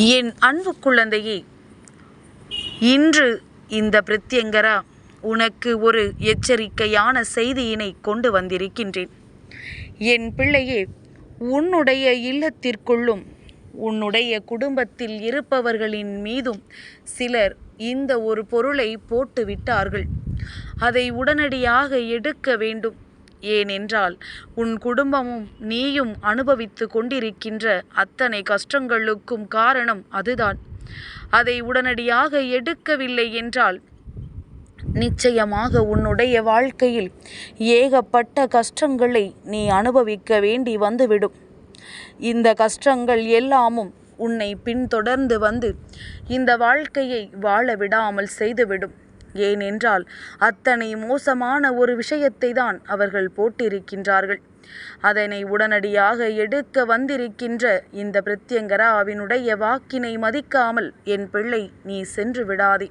என் அன்பு குழந்தையே, இன்று இந்த பிரத்யங்கரா உனக்கு ஒரு எச்சரிக்கையான செய்தியினை கொண்டு வந்திருக்கின்றேன். என் பிள்ளையே, உன்னுடைய இல்லத்திற்குள்ளும் உன்னுடைய குடும்பத்தில் இருப்பவர்களின் மீதும் சிலர் இந்த ஒரு பொருளை போட்டு விட்டார்கள். அதை உடனடியாக எடுக்க வேண்டும். ஏனென்றால் உன் குடும்பமும் நீயும் அனுபவித்து கொண்டிருக்கின்ற அத்தனை கஷ்டங்களுக்கும் காரணம் அதுதான். அதை உடனடியாக எடுக்கவில்லை என்றால் நிச்சயமாக உன்னுடைய வாழ்க்கையில் ஏகப்பட்ட கஷ்டங்களை நீ அனுபவிக்க வேண்டி வந்துவிடும். இந்த கஷ்டங்கள் எல்லாமும் உன்னை பின்தொடர்ந்து வந்து இந்த வாழ்க்கையை வாழ விடாமல் செய்துவிடும். ஏனென்றால் அத்தனை மோசமான ஒரு விஷயத்தை தான் அவர்கள் போட்டிருக்கின்றார்கள். அதனை உடனடியாக எடுக்க வந்திருக்கின்ற இந்த பிரத்யங்கராவினுடைய வாக்கினை மதிக்காமல் என் பிள்ளை நீ சென்று விடாதே.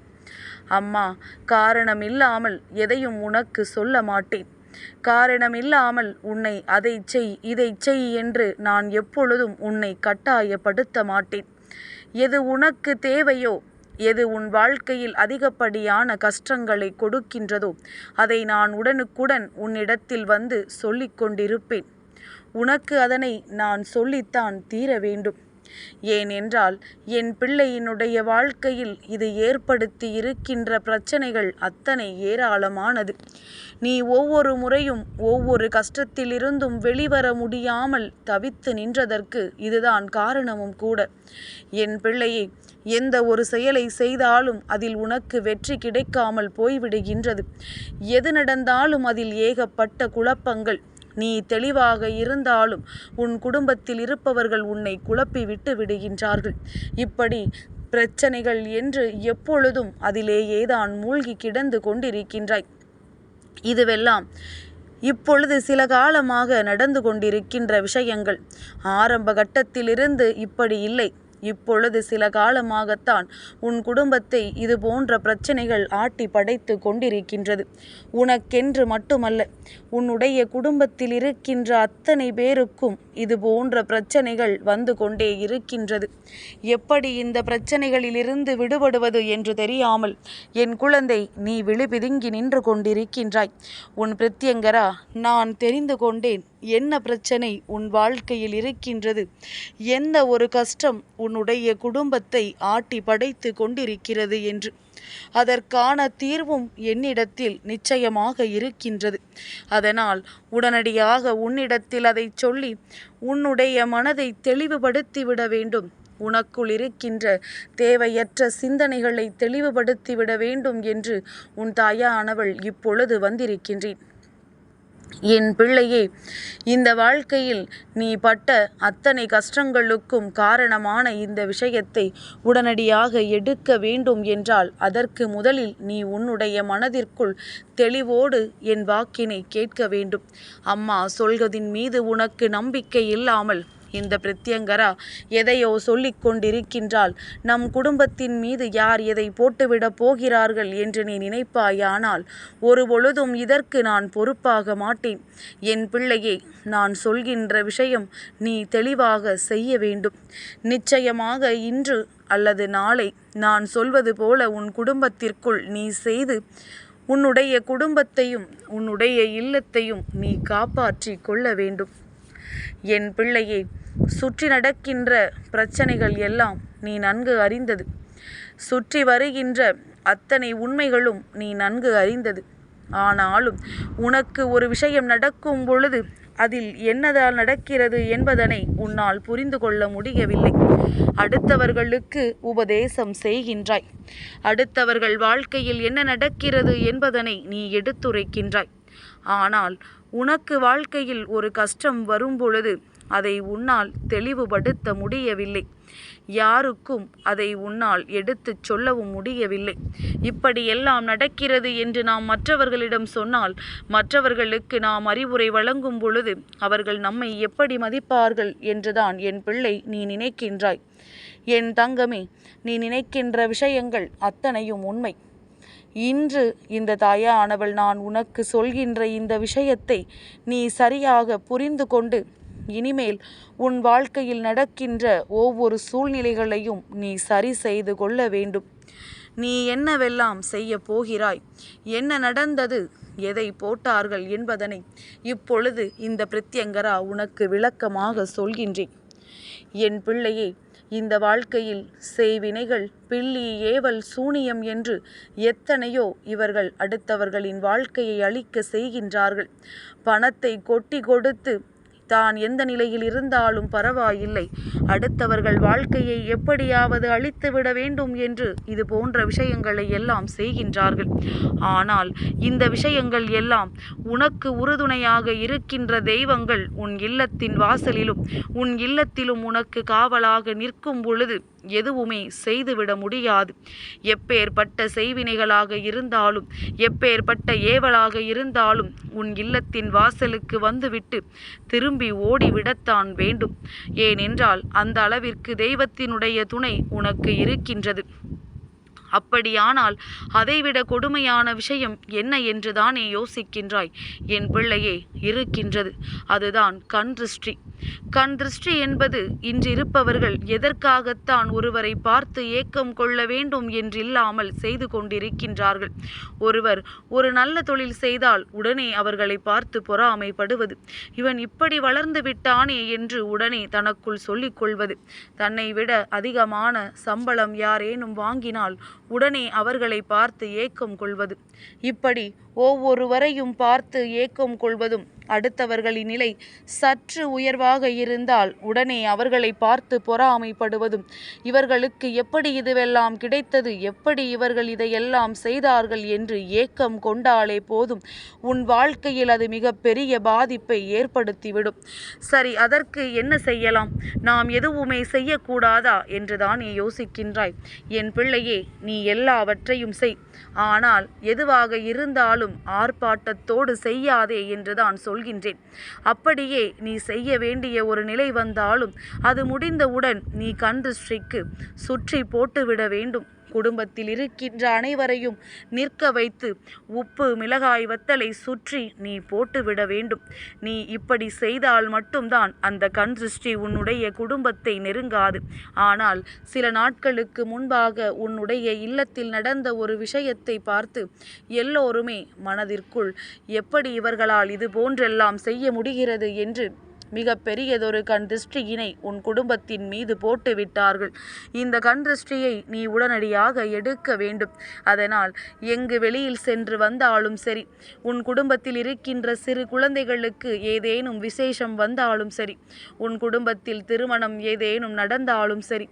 அம்மா காரணமில்லாமல் எதையும் உனக்கு சொல்ல மாட்டேன். காரணமில்லாமல் உன்னை அதை செய் இதை செய் என்று நான் எப்பொழுதும் உன்னை கட்டாயப்படுத்த மாட்டேன். எது உனக்கு தேவையோ, எது உன் வாழ்க்கையில் அதிகப்படியான கஷ்டங்களை கொடுக்கின்றதோ அதை நான் உடனுக்குடன் உன்னிடத்தில் வந்து சொல்லிக் கொண்டிருப்பேன். உனக்கு அதனை நான் சொல்லித்தான் தீர வேண்டும். ஏனென்றால் என் பிள்ளையினுடைய வாழ்க்கையில் இது ஏற்படுத்தி இருக்கின்ற பிரச்சனைகள் அத்தனை ஏராளமானது. நீ ஒவ்வொரு முறையும் ஒவ்வொரு கஷ்டத்திலிருந்தும் வெளிவர முடியாமல் தவித்து நின்றதற்கு இதுதான் காரணமும் கூட. என் பிள்ளையே, எந்த ஒரு செயலை செய்தாலும் அதில் உனக்கு வெற்றி கிடைக்காமல் போய்விடுகின்றது. எது நடந்தாலும் அதில் ஏகப்பட்ட குழப்பங்கள். நீ தெளிவாக இருந்தாலும் உன் குடும்பத்தில் இருப்பவர்கள் உன்னை குழப்பி விட்டு விடுகின்றார்கள். இப்படி பிரச்சனைகள் என்று எப்பொழுதும் அதிலேயேதான் மூழ்கி கிடந்து கொண்டிருக்கின்றாய். இதுவெல்லாம் இப்பொழுது சில காலமாக நடந்து கொண்டிருக்கின்ற விஷயங்கள். ஆரம்ப கட்டத்திலிருந்து இப்படி இல்லை. இப்பொழுது சில காலமாகத்தான் உன் குடும்பத்தை இது போன்ற பிரச்சனைகள் ஆட்டி படைத்து கொண்டிருக்கின்றது. உனக்கென்று மட்டுமல்ல, உன்னுடைய குடும்பத்தில் இருக்கின்ற அத்தனை பேருக்கும் இது போன்ற பிரச்சனைகள் வந்து கொண்டே இருக்கின்றது. எப்படி இந்த பிரச்சனைகளிலிருந்து விடுபடுவது என்று தெரியாமல் என் குழந்தை நீ விழிபிதுங்கி நின்று கொண்டிருக்கின்றாய். உன் பிரத்யங்கரா நான் தெரிந்து கொண்டேன் என்ன பிரச்சனை உன் வாழ்க்கையில் இருக்கின்றது, எந்த ஒரு கஷ்டம் உன்னுடைய குடும்பத்தை ஆட்டி படைத்து கொண்டிருக்கிறது என்று. அதற்கான தீர்வும் என்னிடத்தில் நிச்சயமாக இருக்கின்றது. அதனால் உடனடியாக உன்னிடத்தில் அதை சொல்லி உன்னுடைய மனதை தெளிவுபடுத்திவிட வேண்டும். உனக்குள் இருக்கின்ற தேவையற்ற சிந்தனைகளை தெளிவுபடுத்திவிட வேண்டும் என்று உன் தாயானவள் இப்பொழுது வந்திருக்கின்றேன். என் பிள்ளையே, இந்த வாழ்க்கையில் நீ பட்ட அத்தனை கஷ்டங்களுக்கும் காரணமான இந்த விஷயத்தை உடனடியாக எடுக்க வேண்டும் என்றால் அதற்கு முதலில் நீ உன்னுடைய மனதிற்குள் தெளிவோடு என் வாக்கினை கேட்க வேண்டும். அம்மா சொல்வதின் மீது உனக்கு நம்பிக்கை இல்லாமல் இந்த பிரத்யங்கரா எதையோ சொல்லிக் கொண்டிருக்கின்றால் நம் குடும்பத்தின் மீது யார் எதை போட்டுவிடப் போகிறார்கள் என்று நீ நினைப்பாயானால் ஒருபொழுதும் இதற்கு நான் பொறுப்பாக மாட்டேன். என் பிள்ளையே, நான் சொல்கின்ற விஷயம் நீ தெளிவாக செய்ய வேண்டும். நிச்சயமாக இன்று அல்லது நாளை நான் சொல்வது போல உன் குடும்பத்திற்குள் நீ செய்து உன்னுடைய குடும்பத்தையும் உன்னுடைய இல்லத்தையும் நீ காப்பாற்றி கொள்ள வேண்டும். என் பிள்ளையே, சுற்றி நடக்கின்ற பிரச்சனைகள் எல்லாம் நீ நன்கு அறிந்தது. சுற்றி வருகின்ற அத்தனை உண்மைகளும் நீ நன்கு அறிந்தது. ஆனாலும் உனக்கு ஒரு விஷயம் நடக்கும் பொழுது அதில் என்னதால் நடக்கிறது என்பதனை உன்னால் புரிந்து கொள்ள முடியவில்லை. அடுத்தவர்களுக்கு உபதேசம் செய்கின்றாய். அடுத்தவர்கள் வாழ்க்கையில் என்ன நடக்கிறது என்பதனை நீ எடுத்துரைக்கின்றாய். ஆனால் உனக்கு வாழ்க்கையில் ஒரு கஷ்டம் வரும் பொழுது அதை உன்னால் தெளிவுபடுத்த முடியவில்லை. யாருக்கும் அதை உன்னால் எடுத்துச் சொல்லவும் முடியவில்லை. இப்படியெல்லாம் நடக்கிறது என்று நாம் மற்றவர்களிடம் சொன்னால் மற்றவர்களுக்கு நாம் அறிவுரை வழங்கும் பொழுது அவர்கள் நம்மை எப்படி மதிப்பார்கள் என்றுதான் என் பிள்ளை நீ நினைக்கின்றாய். என் தங்கமே, நீ நினைக்கின்ற விஷயங்கள் அத்தனையும் உண்மை. இன்று இந்த தாயானவள் நான் உனக்கு சொல்கின்ற இந்த விஷயத்தை நீ சரியாக புரிந்து கொண்டு இனிமேல் உன் வாழ்க்கையில் நடக்கின்ற ஒவ்வொரு சூழ்நிலைகளையும் நீ சரி செய்து கொள்ள வேண்டும். நீ என்னவெல்லாம் செய்ய போகிறாய், என்ன நடந்தது, எதை போட்டார்கள் என்பதனை இப்பொழுது இந்த பிரத்யங்கரா உனக்கு விளக்கமாக சொல்கின்றேன். என் பிள்ளையே, இந்த வாழ்க்கையில் செய்வினைகள், பில்லி, ஏவல், சூனியம் என்று எத்தனையோ இவர்கள் அடுத்தவர்களின் வாழ்க்கையை அழிக்க செய்கின்றார்கள். பணத்தை கொட்டி கொடுத்து தான் எந்த நிலையில் இருந்தாலும் பரவாயில்லை, அடுத்தவர்கள் வாழ்க்கையை எப்படியாவது அழித்துவிட வேண்டும் என்று இது போன்ற விஷயங்களை எல்லாம் செய்கின்றார்கள். ஆனால் இந்த விஷயங்கள் எல்லாம் உனக்கு உறுதுணையாக இருக்கின்ற தெய்வங்கள் உன் இல்லத்தின் வாசலிலும் உன் இல்லத்திலும் உனக்கு காவலாக நிற்கும் பொழுது எதுவுமே செய்துவிட முடியாது. எப்பேற்பட்ட செய்வினைகளாக இருந்தாலும், எப்பேற்பட்ட ஏவலாக இருந்தாலும் உன் இல்லத்தின் வாசலுக்கு வந்துவிட்டு திரும்பி ஓடிவிடத்தான் வேண்டும். ஏனென்றால் அந்த அளவிற்கு தெய்வத்தினுடைய துணை உனக்கு இருக்கின்றது. அப்படியானால் அதைவிட கொடுமையான விஷயம் என்ன என்றுதானே யோசிக்கின்றாய்? என் பிள்ளையே, இருக்கின்றது. அதுதான் கண் திருஷ்டி. கண் திருஷ்டி என்பது இன்றிருப்பவர்கள் எதற்காகத்தான் ஒருவரை பார்த்து ஏக்கம் கொள்ள வேண்டும் என்றில்லாமல் செய்து கொண்டிருக்கின்றார்கள். ஒருவர் ஒரு நல்ல தொழில் செய்தால் உடனே அவர்களை பார்த்து பொறாமைப்படுவது, இவன் இப்படி வளர்ந்து விட்டானே என்று உடனே தனக்குள் சொல்லிக் கொள்வது, தன்னை விட அதிகமான சம்பளம் யாரேனும் வாங்கினால் உடனே அவர்களை பார்த்து ஏக்கம் கொள்வது, இப்படி ஒவ்வொருவரையும் பார்த்து ஏக்கம் கொள்வதும், அடுத்தவர்களின் நிலை சற்று உயர்வாக இருந்தால் உடனே அவர்களை பார்த்து பொறாமைப்படுவதும், இவர்களுக்கு எப்படி இதுவெல்லாம் கிடைத்தது, எப்படி இவர்கள் இதையெல்லாம் செய்தார்கள் என்று ஏக்கம் கொண்டாலே போதும், உன் வாழ்க்கையில் அது மிக பெரிய பாதிப்பை ஏற்படுத்திவிடும். சரி, அதற்கு என்ன செய்யலாம்? நாம் எதுவுமே செய்யக்கூடாதா என்றுதானே யோசிக்கின்றாய்? என் பிள்ளையே, நீ எல்லாவற்றையும் செய். ஆனால் எதுவாக இருந்தாலும் ஆர்ப்பாட்டத்தோடு செய்யாதே என்றுதான் சொல்கின்றேன். அப்படியே நீ செய்ய வேண்டிய ஒரு நிலை வந்தாலும் அது முடிந்தவுடன் நீ கண் திருஷ்டிக்கு சுற்றி போட்டுவிட வேண்டும். குடும்பத்தில் இருக்கின்ற அனைவரையும் நிற்க வைத்து உப்பு, மிளகாய், வத்தலை சுற்றி நீ போட்டுவிட வேண்டும். நீ இப்படி செய்தால் மட்டும்தான் அந்த கண் திருஷ்டி உன்னுடைய குடும்பத்தை நெருங்காது. ஆனால் சில நாட்களுக்கு முன்பாக உன்னுடைய இல்லத்தில் நடந்த ஒரு விஷயத்தை பார்த்து எல்லோருமே மனதிற்குள் எப்படி இவர்களால் இது போன்றெல்லாம் செய்ய முடிகிறது என்று மிக பெரியதொரு கண் திருஷ்டியினை உன் குடும்பத்தின் மீது போட்டு விட்டார்கள். இந்த கண் திருஷ்டியை நீ உடனடியாக எடுக்க வேண்டும். அதனால் எங்கு வெளியில் சென்று வந்தாலும் சரி, உன் குடும்பத்தில் இருக்கின்ற சிறு குழந்தைகளுக்கு ஏதேனும் விசேஷம் வந்தாலும் சரி, உன் குடும்பத்தில் திருமணம் ஏதேனும் நடந்தாலும் சரி,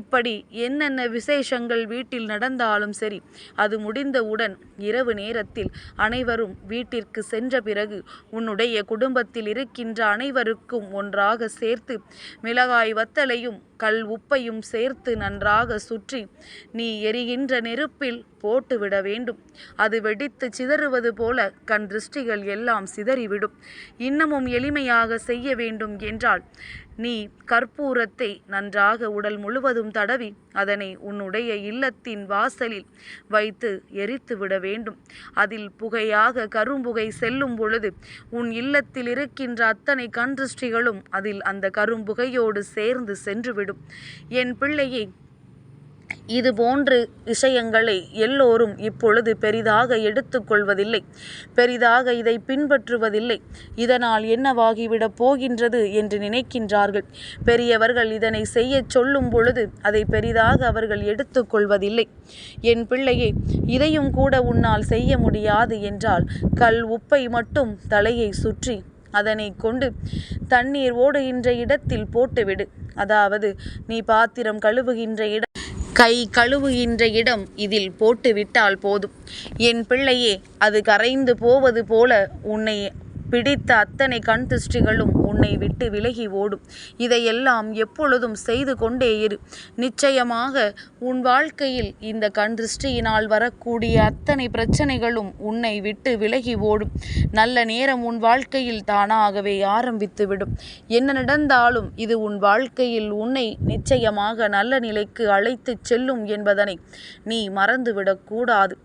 இப்படி என்னென்ன விசேஷங்கள் வீட்டில் நடந்தாலும் சரி, அது முடிந்தவுடன் இரவு நேரத்தில் அனைவரும் வீட்டிற்கு சென்ற பிறகு உன்னுடைய குடும்பத்தில் இருக்கின்ற அனைவருக்கும் ஒன்றாக சேர்த்து மிளகாய், வத்தலையும் கல் உப்பையும் சேர்த்து நன்றாக சுற்றி நீ எரிகின்ற நெருப்பில் போட்டுவிட வேண்டும். அது வெடித்து சிதறுவது போல கண் திருஷ்டிகள் எல்லாம் சிதறிவிடும். இன்னமும் எளிமையாக செய்ய வேண்டும் என்றால் நீ கற்பூரத்தை நன்றாக உடல் முழுவதும் தடவி அதனை உன்னுடைய இல்லத்தின் வாசலில் வைத்து எரித்து விட வேண்டும். அதில் புகையாக கரும்புகை செல்லும் பொழுது உன் இல்லத்தில் இருக்கின்ற அத்தனை கண் திருஷ்டிகளும் அதில் அந்த கரும்புகையோடு சேர்ந்து சென்றுவிடும். என் பிள்ளையை, இது போன்று விஷயங்களை எல்லோரும் இப்பொழுது பெரிதாக எடுத்துக்கொள்வதில்லை, பெரிதாக இதை பின்பற்றுவதில்லை. இதனால் என்னவாகிவிடப் போகின்றது என்று நினைக்கின்றார்கள். பெரியவர்கள் இதனை செய்ய சொல்லும் பொழுது அதை பெரிதாக அவர்கள் எடுத்துக்கொள்வதில்லை. என் பிள்ளையே, இதையும் கூட உன்னால் செய்ய முடியாது என்றால் கல் உப்பை மட்டும் தலையை சுற்றி அதனை கொண்டு தண்ணீர் ஓடுகின்ற இடத்தில் போட்டுவிடு. அதாவது நீ பாத்திரம் கழுவுகின்ற இடம், கை கழுவுகின்ற இடம் இதில் போட்டுவிட்டால் போதும். என் பிள்ளையே, அது கரைந்து போவது போல உன்னை பிடித்த அத்தனை கண் திருஷ்டிகளும் உன்னை விட்டு விலகி ஓடும். இதையெல்லாம் எப்பொழுதும் செய்து கொண்டே இரு. நிச்சயமாக உன் வாழ்க்கையில் இந்த கண் திருஷ்டியினால் வரக்கூடிய அத்தனை பிரச்சனைகளும் உன்னை விட்டு விலகி ஓடும். நல்ல நேரம் உன் வாழ்க்கையில் தானாகவே ஆரம்பித்துவிடும். என்ன நடந்தாலும் இது உன் வாழ்க்கையில் உன்னை நிச்சயமாக நல்ல நிலைக்கு அழைத்து செல்லும் என்பதனை நீ மறந்துவிடக்கூடாது.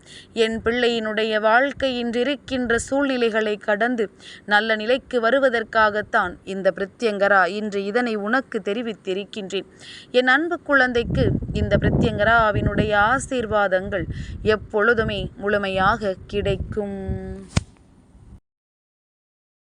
என் பிள்ளையினுடைய வாழ்க்கையின்றிருக்கின்ற சூழ்நிலைகளை கடந்து நல்ல நிலைக்கு வருவதற்காகத்தான் நான் இந்த பிரத்யங்கரா இன்று இதனை உனக்கு தெரிவித்திருக்கின்றேன். என் அன்பு குழந்தைக்கு இந்த பிரத்யங்கராவினுடைய ஆசீர்வாதங்கள் எப்பொழுதுமே முழுமையாக கிடைக்கும்.